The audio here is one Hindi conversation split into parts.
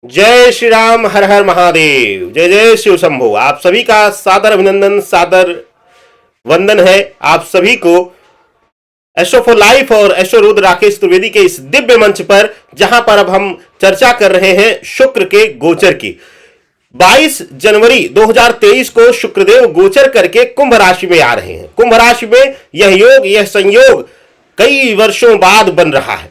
जय श्री राम, हर हर महादेव, जय जय शिव शंभो। आप सभी का सादर अभिनंदन, सादर वंदन है। आप सभी को एस्ट्रो फॉर लाइफ और एस्ट्रो रुद्र राकेश त्रिवेदी के इस दिव्य मंच पर, जहां पर अब हम चर्चा कर रहे हैं शुक्र के गोचर की। 22 जनवरी 2023 को शुक्रदेव गोचर करके कुंभ राशि में आ रहे हैं। कुंभ राशि में यह योग, यह संयोग कई वर्षों बाद बन रहा है।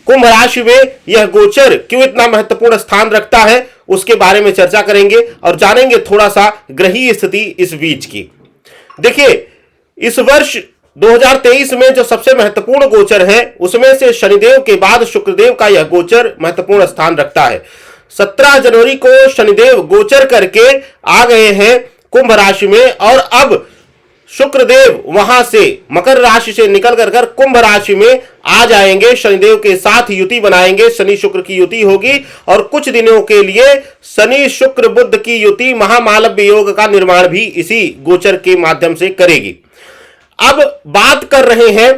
कुंभ राशि में यह गोचर क्यों इतना महत्वपूर्ण स्थान रखता है, उसके बारे में चर्चा करेंगे और जानेंगे थोड़ा सा ग्रहीय स्थिति इस बीच की। देखिए, इस वर्ष 2023 में जो सबसे महत्वपूर्ण गोचर है, उसमें से शनिदेव के बाद शुक्रदेव का यह गोचर महत्वपूर्ण स्थान रखता है। 17 जनवरी को शनिदेव गोचर करके आ गए हैं कुंभ राशि में, और अब शुक्रदेव वहां से मकर राशि से निकल कर कुंभ राशि में आ जाएंगे। शनिदेव के साथ युति बनाएंगे, शनि शुक्र की युति होगी और कुछ दिनों के लिए शनि शुक्र बुध की युति महामालव्य योग का निर्माण भी इसी गोचर के माध्यम से करेगी। अब बात कर रहे हैं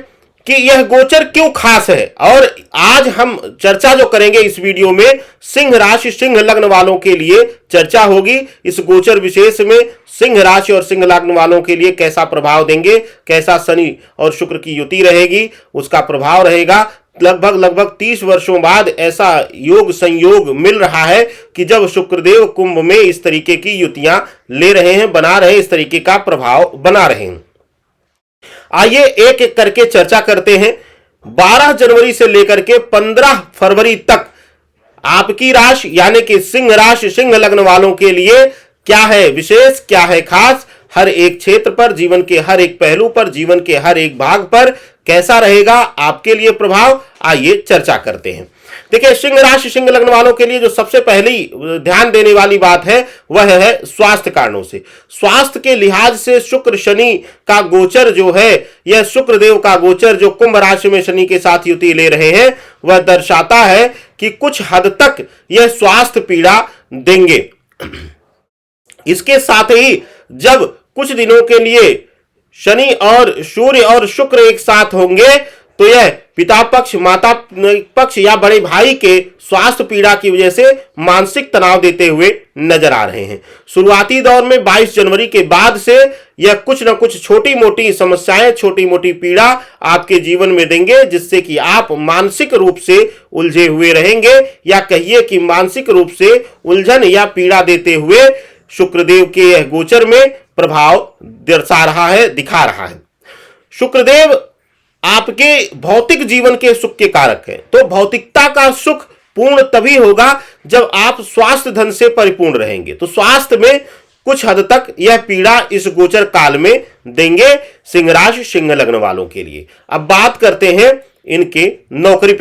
कि यह गोचर क्यों खास है, और आज हम चर्चा जो करेंगे इस वीडियो में सिंह राशि सिंह लग्न वालों के लिए चर्चा होगी। इस गोचर विशेष में सिंह राशि और सिंह लग्न वालों के लिए कैसा प्रभाव देंगे, कैसा शनि और शुक्र की युति रहेगी, उसका प्रभाव रहेगा। लगभग 30 वर्षों बाद ऐसा योग संयोग मिल रहा है कि जब शुक्रदेव कुंभ में इस तरीके की युतियां ले रहे हैं, बना रहे हैं, इस तरीके का प्रभाव बना रहे हैं। आइए एक एक करके चर्चा करते हैं। 12 जनवरी से लेकर के 15 फरवरी तक आपकी राशि यानी कि सिंह राशि सिंह लग्न वालों के लिए क्या है विशेष, क्या है खास, हर एक क्षेत्र पर, जीवन के हर एक पहलू पर, जीवन के हर एक भाग पर कैसा रहेगा आपके लिए प्रभाव, आइए चर्चा करते हैं। देखिए, सिंह राशि सिंह लग्न वालों के लिए जो सबसे पहली ध्यान देने वाली बात है वह है स्वास्थ्य कारणों से। स्वास्थ्य के लिहाज से शुक्र शनि का गोचर जो है, यह शुक्रदेव का गोचर जो कुंभ राशि में शनि के साथ युति ले रहे हैं, वह दर्शाता है कि कुछ हद तक यह स्वास्थ्य पीड़ा देंगे। इसके साथ ही जब कुछ दिनों के लिए शनि और सूर्य और शुक्र एक साथ होंगे तो यह पिता पक्ष, माता पक्ष या बड़े भाई के स्वास्थ्य पीड़ा की वजह से मानसिक तनाव देते हुए नजर आ रहे हैं। शुरुआती दौर में 22 जनवरी के बाद से यह कुछ न कुछ छोटी मोटी समस्याएं, छोटी मोटी पीड़ा आपके जीवन में देंगे, जिससे कि आप मानसिक रूप से उलझे हुए रहेंगे, या कहिए कि मानसिक रूप से उलझन या पीड़ा देते हुए शुक्रदेव के यह गोचर में प्रभाव दर्शा रहा है, दिखा रहा है। शुक्रदेव आपके भौतिक जीवन के सुख के कारक हैं, तो भौतिकता का सुख पूर्ण तभी होगा जब आप स्वास्थ्य धन से परिपूर्ण रहेंगे। तो स्वास्थ्य में कुछ हद तक यह पीड़ा इस गोचर काल में देंगे सिंह राशि सिंह लग्न वालों के लिए। अब बात करते हैं इनके नौकरी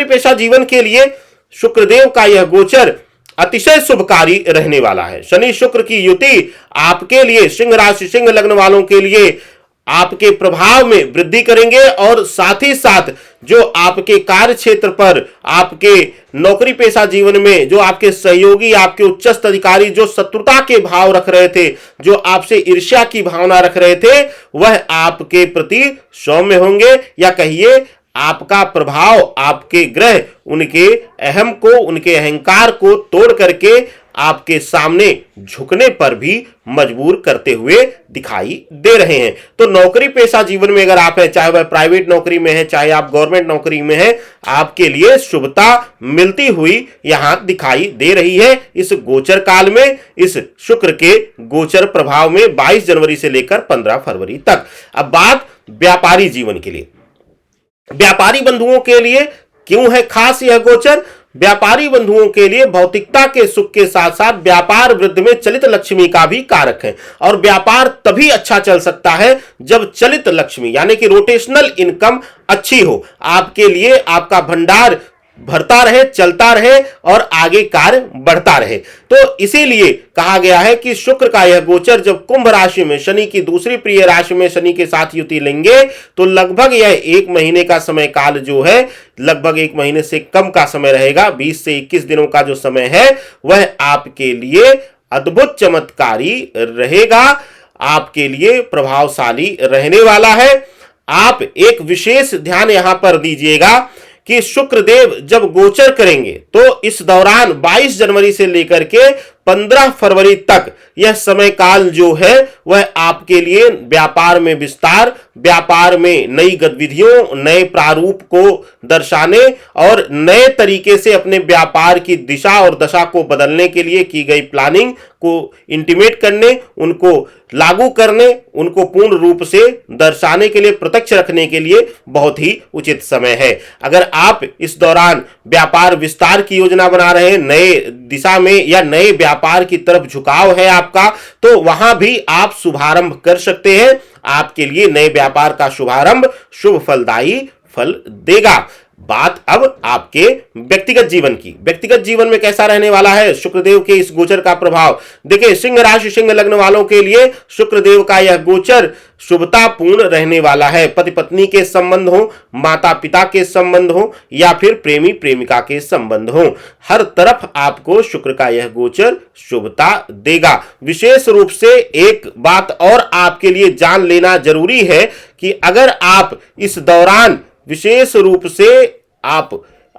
पेशा जीवन के लिए शुक्रदेव का यह गोचर अतिशय शुभकारी रहने वाला है। शनि शुक्र की युति आपके लिए सिंह राशि सिंह लग्न वालों के लिए आपके प्रभाव में वृद्धि करेंगे, और साथ ही साथ जो आपके कार्य क्षेत्र पर, आपके नौकरी पेशा जीवन में जो आपके सहयोगी, आपके उच्चस्थ अधिकारी जो शत्रुता के भाव रख रहे थे, जो आपसे ईर्ष्या की भावना रख रहे थे, वह आपके प्रति सौम्य होंगे, या कहिए आपका प्रभाव, आपके ग्रह उनके अहम को, उनके अहंकार को तोड़ करके आपके सामने झुकने पर भी मजबूर करते हुए दिखाई दे रहे हैं। तो नौकरी पेशा जीवन में अगर आप हैं, चाहे वह प्राइवेट नौकरी में है, चाहे आप गवर्नमेंट नौकरी में हैं, आपके लिए शुभता मिलती हुई यहां दिखाई दे रही है इस गोचर काल में, इस शुक्र के गोचर प्रभाव में 22 जनवरी से लेकर 15 फरवरी तक। अब बात व्यापारी जीवन के लिए, व्यापारी बंधुओं के लिए क्यों है खास यह गोचर। व्यापारी बंधुओं के लिए भौतिकता के सुख के साथ साथ व्यापार वृद्धि में चलित लक्ष्मी का भी कारक है, और व्यापार तभी अच्छा चल सकता है जब चलित लक्ष्मी यानी कि रोटेशनल इनकम अच्छी हो। आपके लिए आपका भंडार भरता रहे, चलता रहे और आगे कार्य बढ़ता रहे। तो इसीलिए कहा गया है कि शुक्र का यह गोचर जब कुंभ राशि में शनि की दूसरी प्रिय राशि में शनि के साथ युति लेंगे, तो लगभग यह 1 महीने का समय काल जो है, लगभग 1 महीने से कम का समय रहेगा, 20 से 21 दिनों का जो समय है, वह आपके लिए अद्भुत चमत्कारी रहेगा, आपके लिए प्रभावशाली रहने वाला है। आप एक विशेष ध्यान यहां पर दीजिएगा कि शुक्र देव जब गोचर करेंगे तो इस दौरान 22 जनवरी से लेकर के 15 फरवरी तक यह समय काल जो है वह आपके लिए व्यापार में विस्तार, व्यापार में नई गतिविधियों, नए प्रारूप को दर्शाने और नए तरीके से अपने व्यापार की दिशा और दशा को बदलने के लिए की गई प्लानिंग को इंटीमेट करने, उनको लागू करने, उनको पूर्ण रूप से दर्शाने के लिए, प्रत्यक्ष रखने के लिए बहुत ही उचित समय है। अगर आप इस दौरान व्यापार विस्तार की योजना बना रहे हैं, नए दिशा में या नए व्यापार की तरफ झुकाव है आपका, तो वहां भी आप शुभारंभ कर सकते हैं। आपके लिए नए व्यापार का शुभारंभ शुभ फलदायी फल देगा। बात अब आपके व्यक्तिगत जीवन की। व्यक्तिगत जीवन में कैसा रहने वाला है शुक्रदेव के इस गोचर का प्रभाव? देखिए, सिंह राशि, सिंह लग्न वालों के लिए शुक्रदेव का यह गोचर शुभता पूर्ण रहने वाला है। पति पत्नी के संबंध हो, माता पिता के संबंध हो या फिर प्रेमी प्रेमिका के संबंध हो, हर तरफ आपको शुक्र का यह गोचर शुभता देगा। विशेष रूप से एक बात और आपके लिए जान लेना जरूरी है कि अगर आप इस दौरान विशेष रूप से आप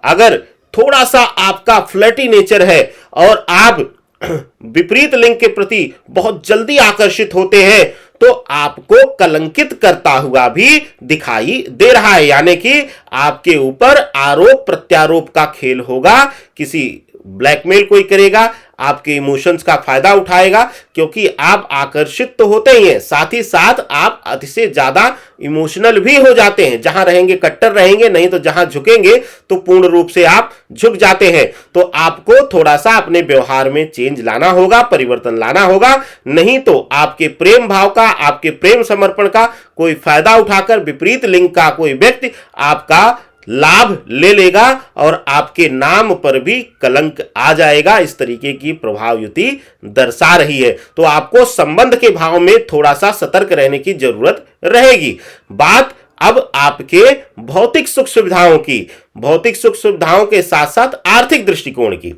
अगर थोड़ा सा आपका फ्लर्टी नेचर है और आप विपरीत लिंग के प्रति बहुत जल्दी आकर्षित होते हैं, तो आपको कलंकित करता हुआ भी दिखाई दे रहा है। यानी कि आपके ऊपर आरोप प्रत्यारोप का खेल होगा, किसी ब्लैकमेल कोई करेगा, आपके इमोशंस का फायदा उठाएगा, क्योंकि आप आकर्षित तो होते ही हैं, साथ ही साथ आप अतिशय ज्यादा इमोशनल भी हो जाते हैं। जहां रहेंगे कट्टर रहेंगे, नहीं तो जहां झुकेंगे तो पूर्ण रूप से आप झुक जाते हैं। तो आपको थोड़ा सा अपने व्यवहार में चेंज लाना होगा, परिवर्तन लाना होगा, नहीं तो आपके प्रेम भाव का, आपके प्रेम समर्पण का कोई फायदा उठाकर विपरीत लिंग का कोई व्यक्ति आपका लाभ ले लेगा और आपके नाम पर भी कलंक आ जाएगा। इस तरीके की प्रभाव युति दर्शा रही है। तो आपको संबंध के भाव में थोड़ा सा सतर्क रहने की जरूरत रहेगी। बात अब आपके भौतिक सुख सुविधाओं की, भौतिक सुख सुविधाओं के साथ साथ आर्थिक दृष्टिकोण की।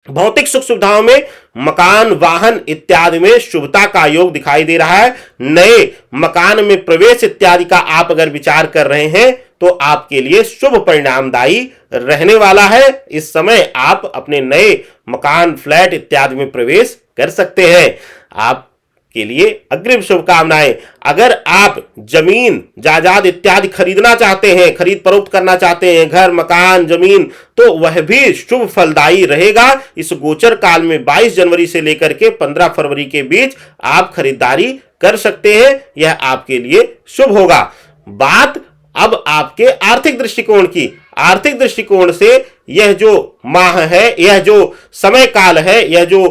भौतिक सुख सुविधाओं में मकान, वाहन इत्यादि में शुभता का योग दिखाई दे रहा है। नए मकान में प्रवेश इत्यादि का आप अगर विचार कर रहे हैं तो आपके लिए शुभ परिणामदायी रहने वाला है। इस समय आप अपने नए मकान, फ्लैट इत्यादि में प्रवेश कर सकते हैं। आपके लिए अग्रिम शुभकामनाएं। अगर आप जमीन, जायदाद इत्यादि खरीदना चाहते हैं, खरीद फरोख्त करना चाहते हैं, घर, मकान, जमीन, तो वह भी शुभ फलदायी रहेगा। इस गोचर काल में 22 जनवरी से लेकर के 15 फरवरी के बीच आप खरीदारी कर सकते हैं। यह आपके लिए शुभ होगा। बात अब आपके आर्थिक दृष्टिकोण की। आर्थिक दृष्टिकोण से यह जो माह है, यह जो समय काल है, यह जो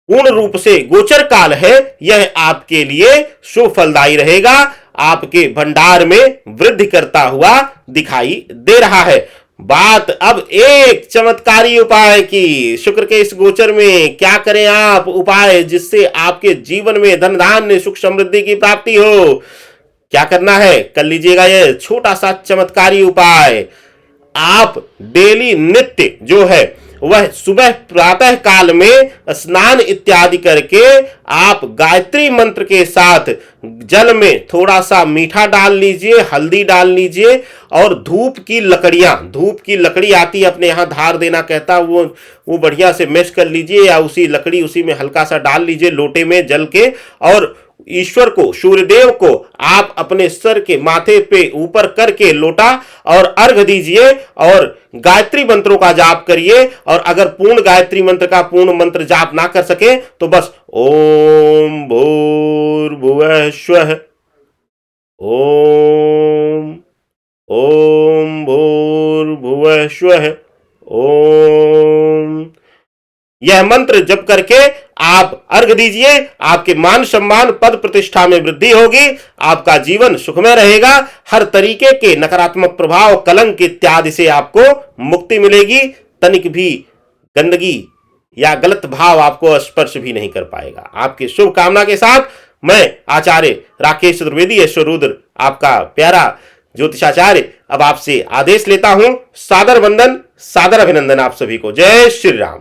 पूर्ण रूप से गोचर काल है, यह आपके लिए शुभ फलदायी रहेगा। आपके भंडार में वृद्धि करता हुआ दिखाई दे रहा है। बात अब एक चमत्कारी उपाय की। शुक्र के इस गोचर में क्या करें आप उपाय जिससे आपके जीवन में धन धान्य सुख समृद्धि की प्राप्ति हो? क्या करना है, कर लीजिएगा यह छोटा सा चमत्कारी उपाय। आप डेली नित्य जो है वह सुबह प्रातः काल में स्नान इत्यादि करके आप गायत्री मंत्र के साथ जल में थोड़ा सा मीठा डाल लीजिए, हल्दी डाल लीजिए और धूप की लकड़ी आती है, अपने यहाँ धार देना कहता, वो बढ़िया से मैश कर लीजिए या उसी लकड़ी उसी में हल्का सा डाल लीजिए लोटे में जल के, और ईश्वर को, सूर्यदेव को आप अपने सर के माथे पे ऊपर करके लोटा और अर्घ दीजिए और गायत्री मंत्रों का जाप करिए। और अगर पूर्ण गायत्री मंत्र का पूर्ण मंत्र जाप ना कर सके तो बस ओम भूर्भुवः स्वः, ओम भूर्भुवः स्वः, ओम, यह मंत्र जप करके आप अर्घ दीजिए। आपके मान सम्मान पद प्रतिष्ठा में वृद्धि होगी, आपका जीवन सुखमय रहेगा, हर तरीके के नकारात्मक प्रभाव, कलंक इत्यादि से आपको मुक्ति मिलेगी। तनिक भी गंदगी या गलत भाव आपको स्पर्श भी नहीं कर पाएगा। आपकी शुभकामना के साथ मैं आचार्य राकेश चतुर्वेदी, एस्ट्रो रुद्र, आपका प्यारा ज्योतिषाचार्य, अब आपसे आदेश लेता हूं। सादर वंदन, सादर अभिनंदन आप सभी को। जय श्री राम।